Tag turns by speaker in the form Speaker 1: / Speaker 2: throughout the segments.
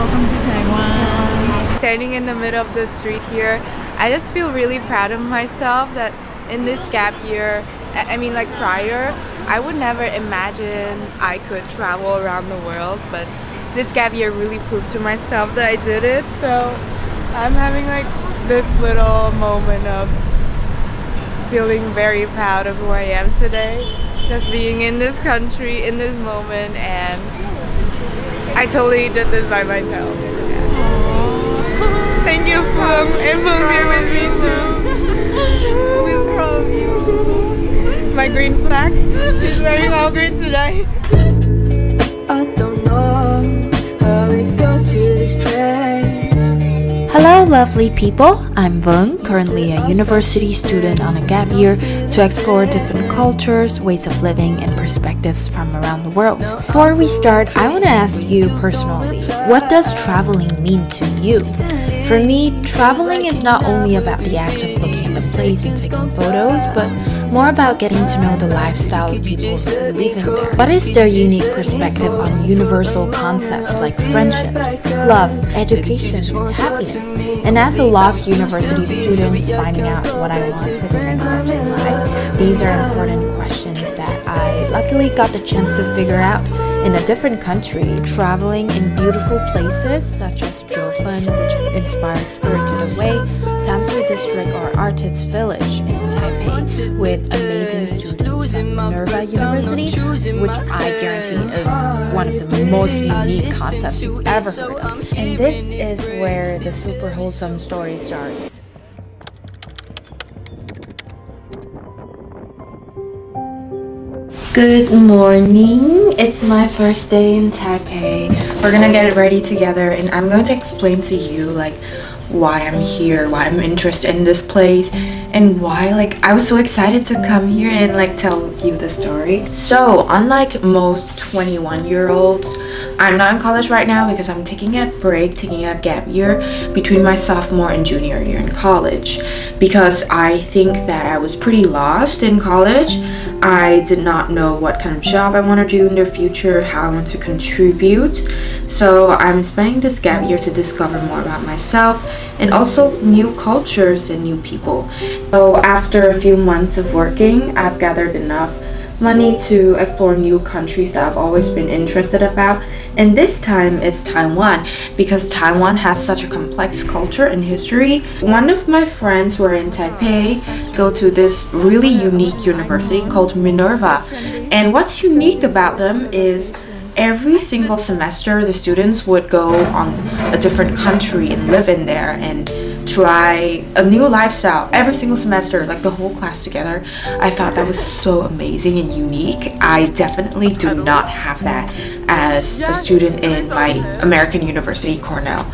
Speaker 1: Welcome to Taiwan.
Speaker 2: Standing in the middle of the street here, I just feel really proud of myself that in this gap year, I mean like prior, I would never imagine I could travel around the world, but this gap year really proved to myself that I did it. So I'm having like this little moment of feeling very proud of who I am today. Just being in this country, in this moment, and I totally did this by myself. Thank you, Vung, and Vung's here with me too. We're proud of you. My green flag, she's wearing all green today.
Speaker 3: I don't know how we got to this place.
Speaker 4: Hello lovely people, I'm Vừng, currently a university student on a gap year to explore different cultures, ways of living, and perspectives from around the world. Before we start, I want to ask you personally, what does traveling mean to you? For me, traveling is not only about the act of looking at the place and taking photos, but more about getting to know the lifestyle of people who live in there. What is their unique perspective on universal concepts like friendships, love, education, happiness? And as a lost university student finding out what I want for the next steps in life, these are important questions that I luckily got the chance to figure out in a different country, traveling in beautiful places such as Jioufen, which inspired Spirited Away, Tamsui district or Artist Village in Taipei, with amazing students at Minerva University, which I guarantee is one of the most unique concepts you've ever heard of. And this is where the super wholesome story starts. Good morning! It's my first day in Taipei. We're gonna get ready together and I'm going to explain to you like why I'm here, why I'm interested in this place, and why like I was so excited to come here and like tell you the story. So unlike most 21-year-olds, I'm not in college right now because I'm taking a break, taking a gap year between my sophomore and junior year in college, because I think that I was pretty lost in college. I did not know what kind of job I want to do in the future, how I want to contribute. So I'm spending this gap year to discover more about myself and also new cultures and new people. So after a few months of working, I've gathered enough money to explore new countries that I've always been interested about, and this time is Taiwan, because Taiwan has such a complex culture and history. One of my friends who are in Taipei go to this really unique university called Minerva, and what's unique about them is every single semester the students would go on a different country and live in there and try a new lifestyle every single semester, like the whole class together. I thought that was so amazing and unique. I definitely do not have that as a student in my American University, Cornell.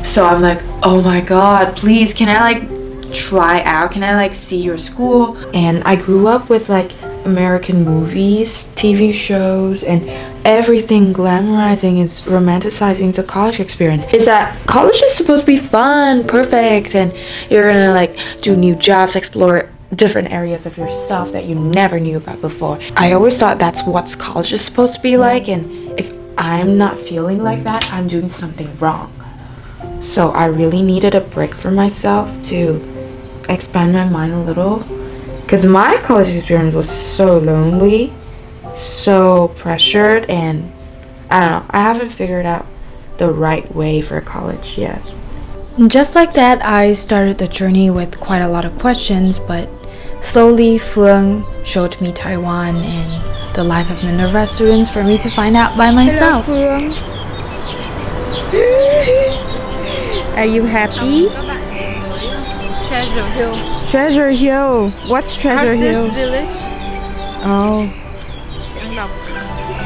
Speaker 4: So I'm like, oh my god, please, can I like try out? Can I like see your school? And I grew up with like American movies, TV shows, and everything glamorizing and romanticizing the college experience is that college is supposed to be fun, perfect, and you're gonna like do new jobs, explore different areas of yourself that you never knew about before. I always thought that's what college is supposed to be like, and if I'm not feeling like that, I'm doing something wrong. So I really needed a break for myself to expand my mind a little, because my college experience was so lonely, so pressured, and I don't know, I haven't figured out the right way for college yet. Just like that, I started the journey with quite a lot of questions, but slowly Vung showed me Taiwan and the life of Minerva students for me to find out by myself.
Speaker 1: Hello, are you happy?
Speaker 2: Treasure Hill.
Speaker 1: Treasure Hill. What's Treasure Hill?
Speaker 2: Artist Village.
Speaker 1: Oh.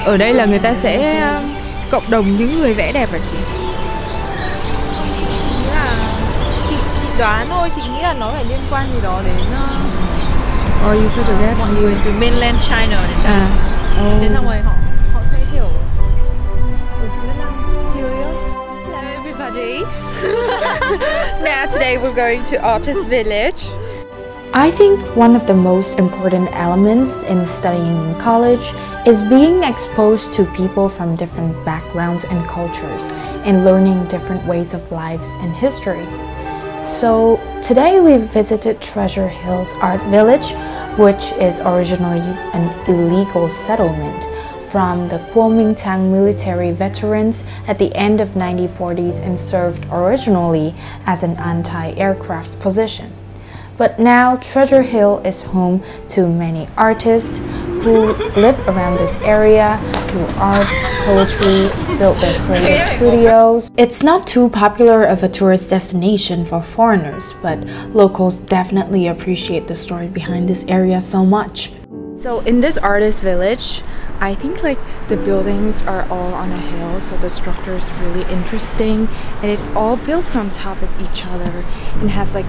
Speaker 1: Ở đây là người ta sẽ cộng đồng những người vẽ đẹp hả chị?
Speaker 2: Nghĩ là chị đoán thôi, chị nghĩ là nó phải liên quan gì đó đến
Speaker 1: Or you took a
Speaker 2: mọi người từ mainland China đến đây. Đến xong rồi họ sẽ kiểu Hello everybody. Now today we're going to Artist Village.
Speaker 4: I think one of the most important elements in studying in college is being exposed to people from different backgrounds and cultures. and learning different ways of lives and history. So today we visited Treasure Hills Art Village, which is originally an illegal settlement from the Kuomintang military veterans at the end of 1940s and served originally as an anti-aircraft position. But now Treasure Hill is home to many artists who live around this area, do art, poetry, build their creative studios. It's not too popular of a tourist destination for foreigners, but locals definitely appreciate the story behind this area so much. So in this artist village, I think like the buildings are all on a hill, so the structure is really interesting, and it all builds on top of each other and has like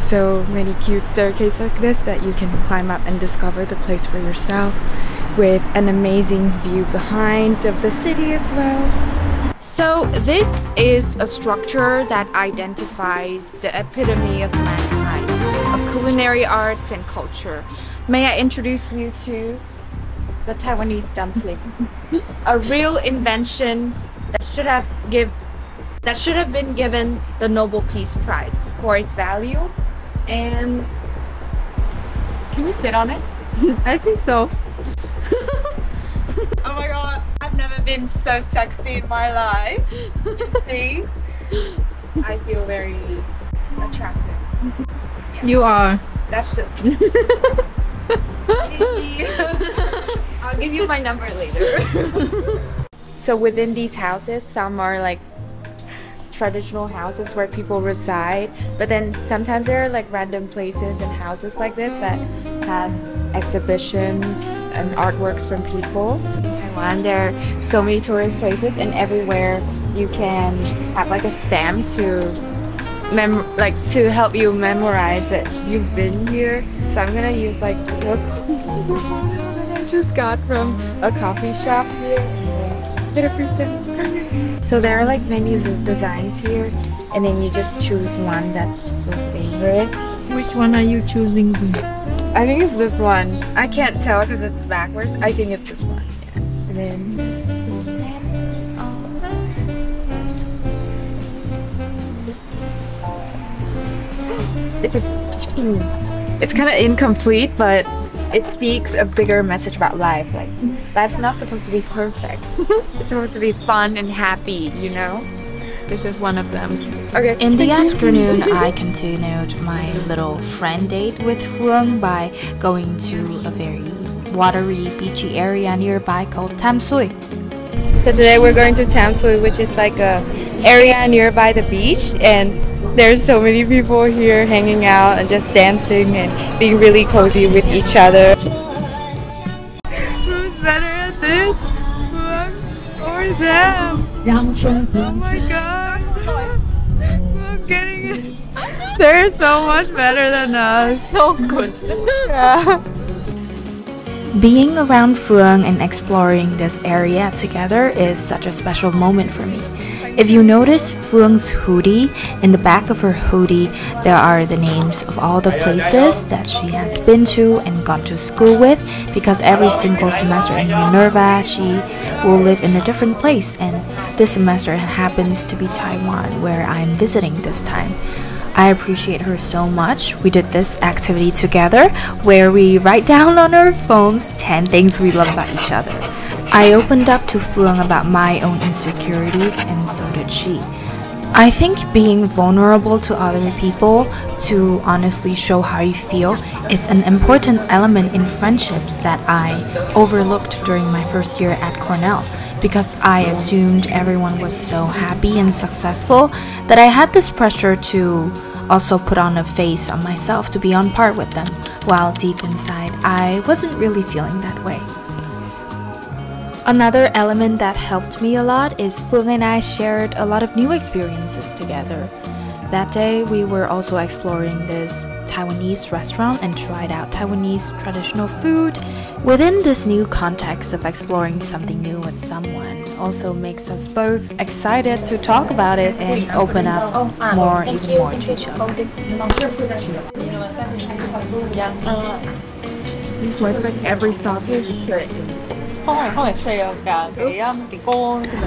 Speaker 4: so many cute staircases like this that you can climb up and discover the place for yourself, with an amazing view behind of the city as well. So this is a structure that identifies the epitome of mankind, of culinary arts and culture. May I introduce you to the Taiwanese dumpling, a real invention that should have been given the Nobel Peace Prize for its value. And can we sit on it?
Speaker 1: I think so.
Speaker 2: Oh my god, I've never been so sexy in my life. You see? I feel very attractive. Yeah.
Speaker 1: You are.
Speaker 2: That's it. I'll give you my number later. So within these houses, some are like traditional houses where people reside, but then sometimes there are like random places and houses like this that have exhibitions and artworks from people. In Taiwan, there are so many tourist places, and everywhere you can have like a stamp to help you memorize that you've been here. So I'm gonna use like the that I just got from a coffee shop here. Get a free stamp. So there are like many designs here, and then you just choose one that's your favorite.
Speaker 1: Which one are you choosing?
Speaker 2: I think it's this one. I can't tell because it's backwards. I think it's this one. Yeah. And then the stamp. It's kind of incomplete, but it speaks a bigger message about life. Like, life's not supposed to be perfect. It's supposed to be fun and happy, you know? This is one of them. Okay.
Speaker 4: In the afternoon, I continued my little friend date with Vung by going to a very watery, beachy area nearby called Tamsui.
Speaker 2: So today we're going to Tamsui, which is like a area nearby the beach, and there's so many people here hanging out and just dancing and being really cozy with each other. Who's better at this? Vung or them? Oh my god! I'm getting it. They're so much better than us. So good. Yeah.
Speaker 4: Being around Vung and exploring this area together is such a special moment for me. If you notice Vung's hoodie, in the back of her hoodie, there are the names of all the places that she has been to and gone to school with, because every single semester in Minerva, she will live in a different place, and this semester happens to be Taiwan, where I'm visiting this time. I appreciate her so much. We did this activity together, where we write down on our phones 10 things we love about each other. I opened up to Vung about my own insecurities, and so did she. I think being vulnerable to other people, to honestly show how you feel, is an important element in friendships that I overlooked during my first year at Cornell, because I assumed everyone was so happy and successful that I had this pressure to also put on a face on myself to be on par with them, while deep inside I wasn't really feeling that way. Another element that helped me a lot is Vung and I shared a lot of new experiences together. That day, we were also exploring this Taiwanese restaurant and tried out Taiwanese traditional food. Within this new context of exploring something new with someone also makes us both excited to talk about it and open up even more to each other.
Speaker 2: It's like every sausage is like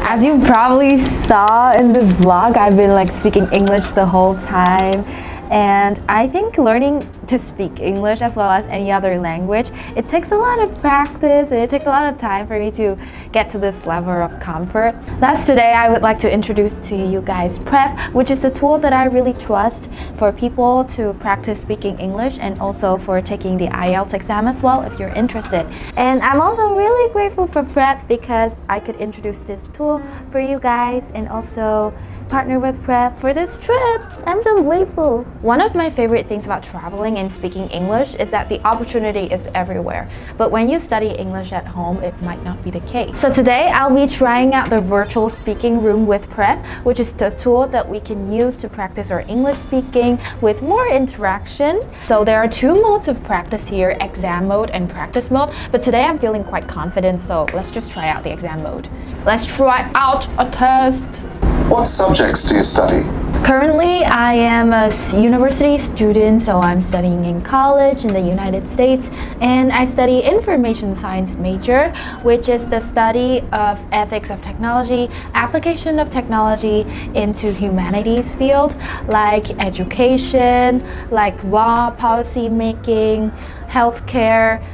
Speaker 5: As you probably saw in this vlog, I've been like speaking English the whole time. And I think learning to speak English as well as any other language, it takes a lot of practice and it takes a lot of time for me to get to this level of comfort. Thus today I would like to introduce to you guys Prep, which is a tool that I really trust for people to practice speaking English and also for taking the IELTS exam as well if you're interested. And I'm also really grateful for Prep because I could introduce this tool for you guys and also partner with Prep for this trip. I'm so grateful. One of my favorite things about traveling and speaking English is that the opportunity is everywhere. But when you study English at home, it might not be the case. So today I'll be trying out the virtual speaking room with Prep, which is the tool that we can use to practice our English speaking with more interaction. So there are two modes of practice here, exam mode and practice mode. But today I'm feeling quite confident, so let's just try out the exam mode. Let's try out a test.
Speaker 6: What subjects do you study?
Speaker 5: Currently, I am a university student, so I'm studying in college in the United States, and I study information science major, which is the study of ethics of technology, application of technology into humanities field, like education, like law, policy making, healthcare.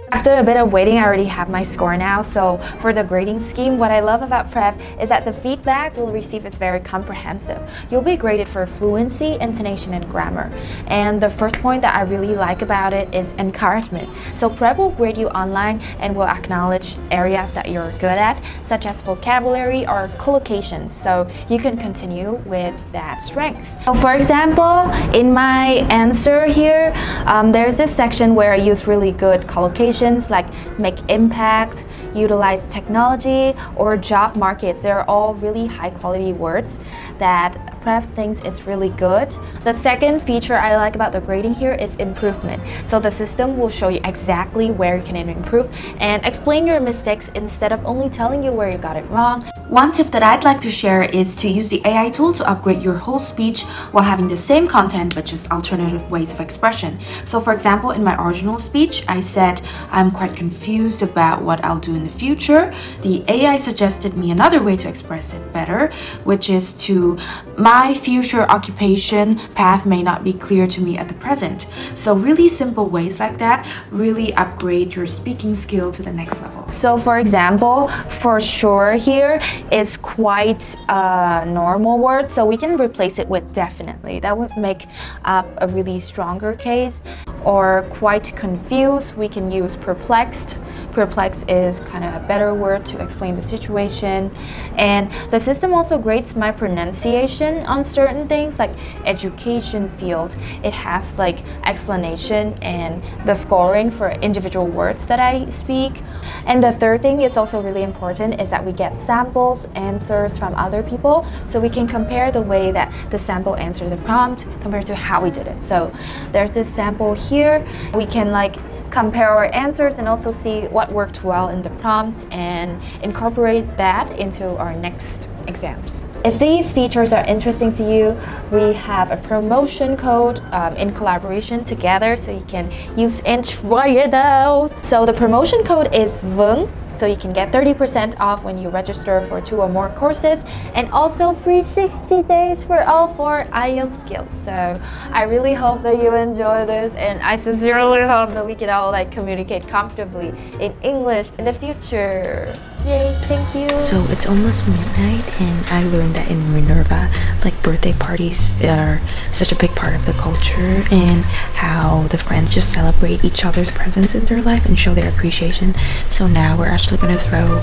Speaker 5: After a bit of waiting, I already have my score now. So for the grading scheme, what I love about Prep is that the feedback we'll receive is very comprehensive. You'll be graded for fluency, intonation, and grammar. And the first point that I really like about it is encouragement. So Prep will grade you online and will acknowledge areas that you're good at, such as vocabulary or collocations. So you can continue with that strength. So for example, in my answer here, there's this section where I use really good collocations like make impact, utilize technology, or job markets. They're all really high quality words that Prep thinks is really good. The second feature I like about the grading here is improvement. So the system will show you exactly where you can improve and explain your mistakes instead of only telling you where you got it wrong. One tip that I'd like to share is to use the AI tool to upgrade your whole speech while having the same content but just alternative ways of expression. So for example, in my original speech, I said I'm quite confused about what I'll do in the future. The AI suggested me another way to express it better, which is to my future occupation path may not be clear to me at the present. So really simple ways like that really upgrade your speaking skill to the next level. So for example, for sure here is quite a normal word, so we can replace it with definitely. That would make up a really stronger case. Or quite confused, we can use perplexed. Perplexed is kind of a better word to explain the situation. And the system also grades my pronunciation on certain things like education field. It has like explanation and the scoring for individual words that I speak. And the third thing is also really important is that we get samples, answers from other people, so we can compare the way that the sample answered the prompt compared to how we did it. So there's this sample here. We can like compare our answers and also see what worked well in the prompt and incorporate that into our next exams. If these features are interesting to you, we have a promotion code in collaboration together, so you can use and try it out. So the promotion code is Vung. So you can get 30% off when you register for 2 or more courses, and also free 60 days for all 4 IELTS skills. So I really hope that you enjoy this, and I sincerely hope that we can all like communicate comfortably in English in the future. Yay, thank you.
Speaker 4: So it's almost midnight, and I learned that in Minerva, like birthday parties are such a big part of the culture, and how the friends just celebrate each other's presence in their life and show their appreciation. So now we're actually going to throw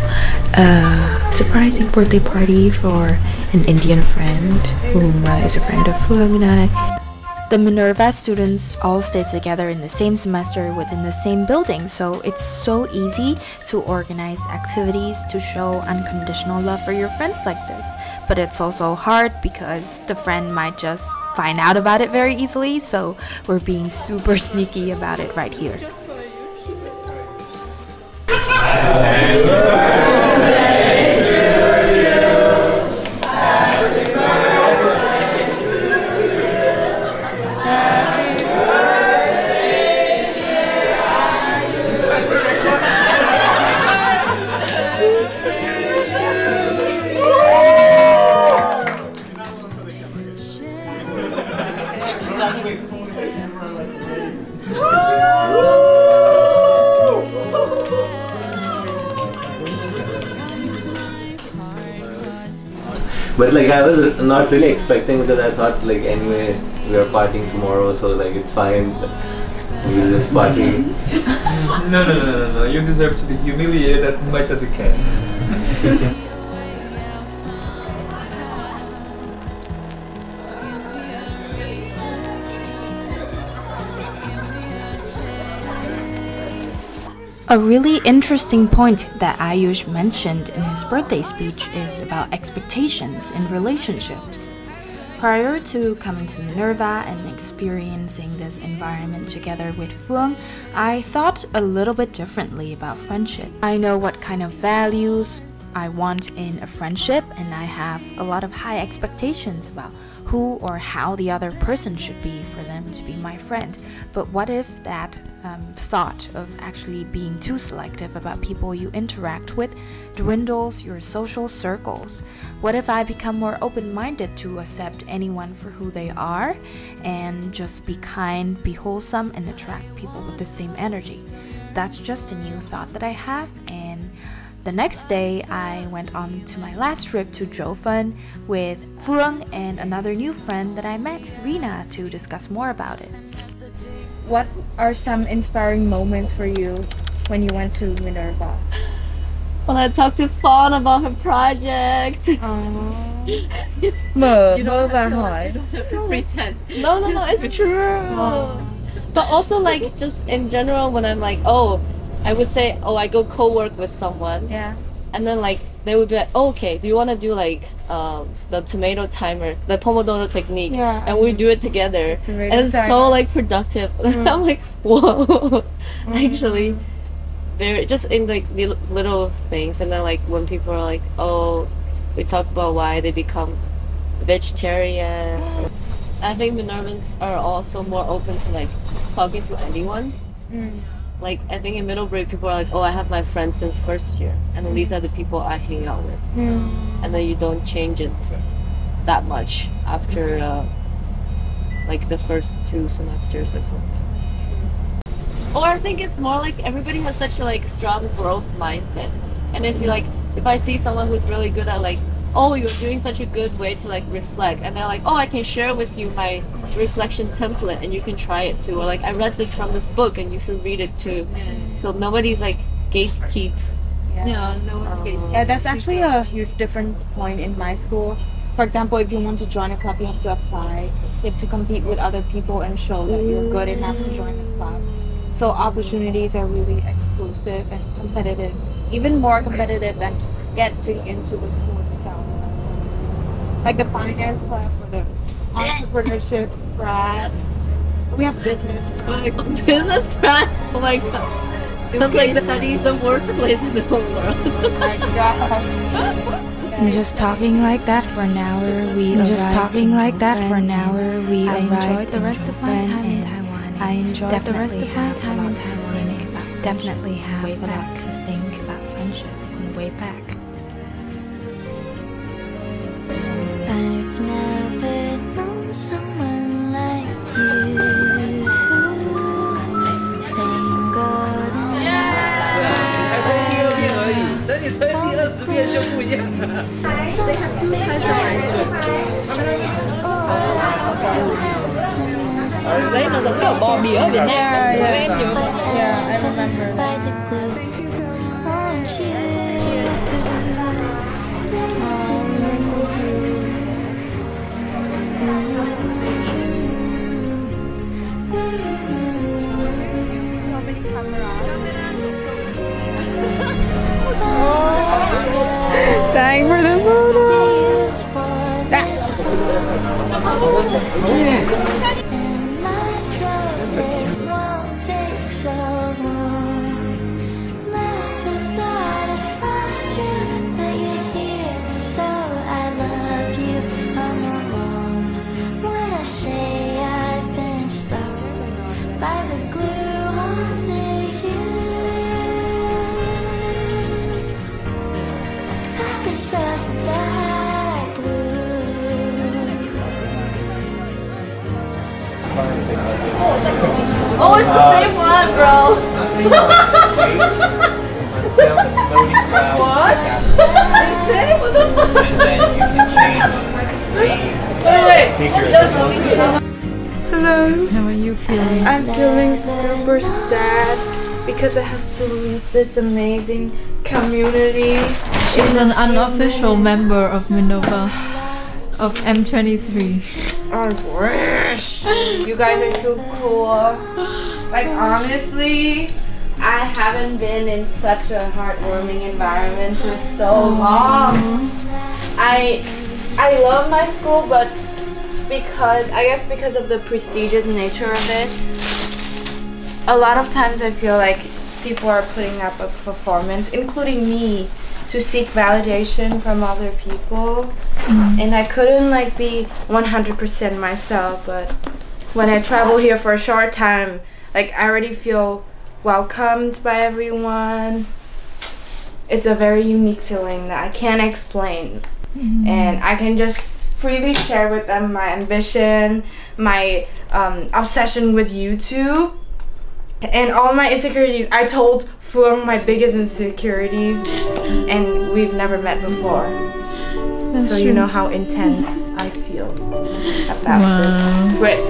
Speaker 4: a surprising birthday party for an Indian friend who is a friend of Vung and I. The Minerva students all stay together in the same semester within the same building, so it's so easy to organize activities to show unconditional love for your friends like this. But it's also hard because the friend might just find out about it very easily, so we're being super sneaky about it right here.
Speaker 7: But like I was not really expecting, because I thought like anyway we are partying tomorrow, so like it's fine. We'll just party.
Speaker 8: No. You deserve to be humiliated as much as you can.
Speaker 4: A really interesting point that Ayush mentioned in his birthday speech is about expectations in relationships. Prior to coming to Minerva and experiencing this environment together with Vung, I thought a little bit differently about friendship. I know what kind of values I want in a friendship, and I have a lot of high expectations about who or how the other person should be for them to be my friend. But what if that thought of actually being too selective about people you interact with dwindles your social circles? What if I become more open-minded to accept anyone for who they are and just be kind, be wholesome, and attract people with the same energy? That's just a new thought that I have. And the next day, I went on to my last trip to Jioufen with Vung and another new friend that I met, Rina, to discuss more about it.
Speaker 1: What are some inspiring moments for you when you went to Minerva?
Speaker 9: When I talked to Fawn about her project.
Speaker 1: Mở
Speaker 9: You don't
Speaker 1: và
Speaker 9: have to,
Speaker 1: hỏi.
Speaker 9: you don't have to pretend. No, it's true. But also like just in general, when I'm like, oh, I would say, oh, I go co-work with someone.
Speaker 1: Yeah.
Speaker 9: And then like they would be like, oh, okay, do you want to do like the tomato timer, the Pomodoro technique?
Speaker 1: Yeah.
Speaker 9: And we do it together.
Speaker 1: Tomato
Speaker 9: And it's
Speaker 1: timer.
Speaker 9: so like productive. I'm like, whoa. Actually, very just in like the little things. And then like when people are like, oh, we talk about why they become vegetarian. I think Minervans are also more open to like talking to anyone. Like I think in middle break people are like, oh, I have my friends since first year, and then these are the people I hang out with, and then you don't change it that much after like the first 2 semesters or something. Or I think it's more like everybody has such a like strong growth mindset, and if you like, if I see someone who's really good at like, oh, you're doing such a good way to like reflect, and they're like, oh, I can share with you my reflection template and you can try it too, or like I read this from this book and you should read it too. So nobody's like gatekeep.
Speaker 5: Yeah, yeah, that's actually a huge different point in my school. For example, if you want to join a club, you have to apply. You have to compete with other people and show that you're good enough to join the club. So opportunities are really exclusive and competitive, even more competitive than getting into the school itself. Like the finance club or the entrepreneurship frat. We have business.
Speaker 9: Business frat? Oh my god. Sounds like study the worst place in the whole world.
Speaker 5: Oh my god.
Speaker 4: And just talking like that for an hour, we
Speaker 5: I enjoyed the rest of my time in
Speaker 4: Taiwan.
Speaker 5: I enjoyed the rest of my time in
Speaker 4: Taiwan. Definitely have a lot to think about friendship on the way back.
Speaker 10: I've never known someone like you. Tangled in
Speaker 1: Đấy nó giống kiểu bò bía ở Việt Nam. Em nhớ. Yeah, I remember. Dying for the photo.
Speaker 9: Oh, it's the same one, bro.
Speaker 8: What?
Speaker 9: What the fuck?
Speaker 8: And then you can change
Speaker 4: Hello.
Speaker 1: How are you feeling?
Speaker 4: I'm feeling super sad because I have to leave this amazing community.
Speaker 1: She's an unofficial member of Minerva, of M23.
Speaker 4: I wish. You guys are too cool. Like honestly, I haven't been in such a heartwarming environment for so long. I love my school, but because of the prestigious nature of it, a lot of times I feel like people are putting up a performance, including me, to seek validation from other people. And I couldn't like be 100% myself, but when I travel here for a short time, like I already feel welcomed by everyone. It's a very unique feeling that I can't explain. And I can just freely share with them my ambition, my obsession with YouTube, and all my insecurities. I told Vung my biggest insecurities, and we've never met before. So you know how intense I feel about this trip.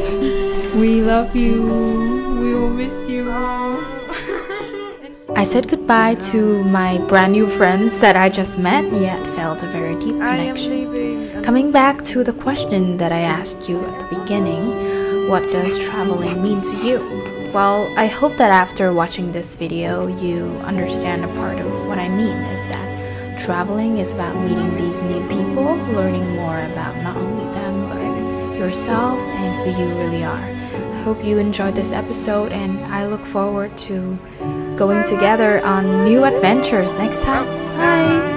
Speaker 1: We love you. We will miss you.
Speaker 5: I said goodbye to my brand new friends that I just met, yet felt a very deep connection. Coming back to the question that I asked you at the beginning, what does traveling mean to you? Well, I hope that after watching this video, you understand a part of what I mean is that traveling is about meeting these new people, learning more about not only them, but yourself and who you really are. I hope you enjoyed this episode, and I look forward to going together on new adventures next time. Bye!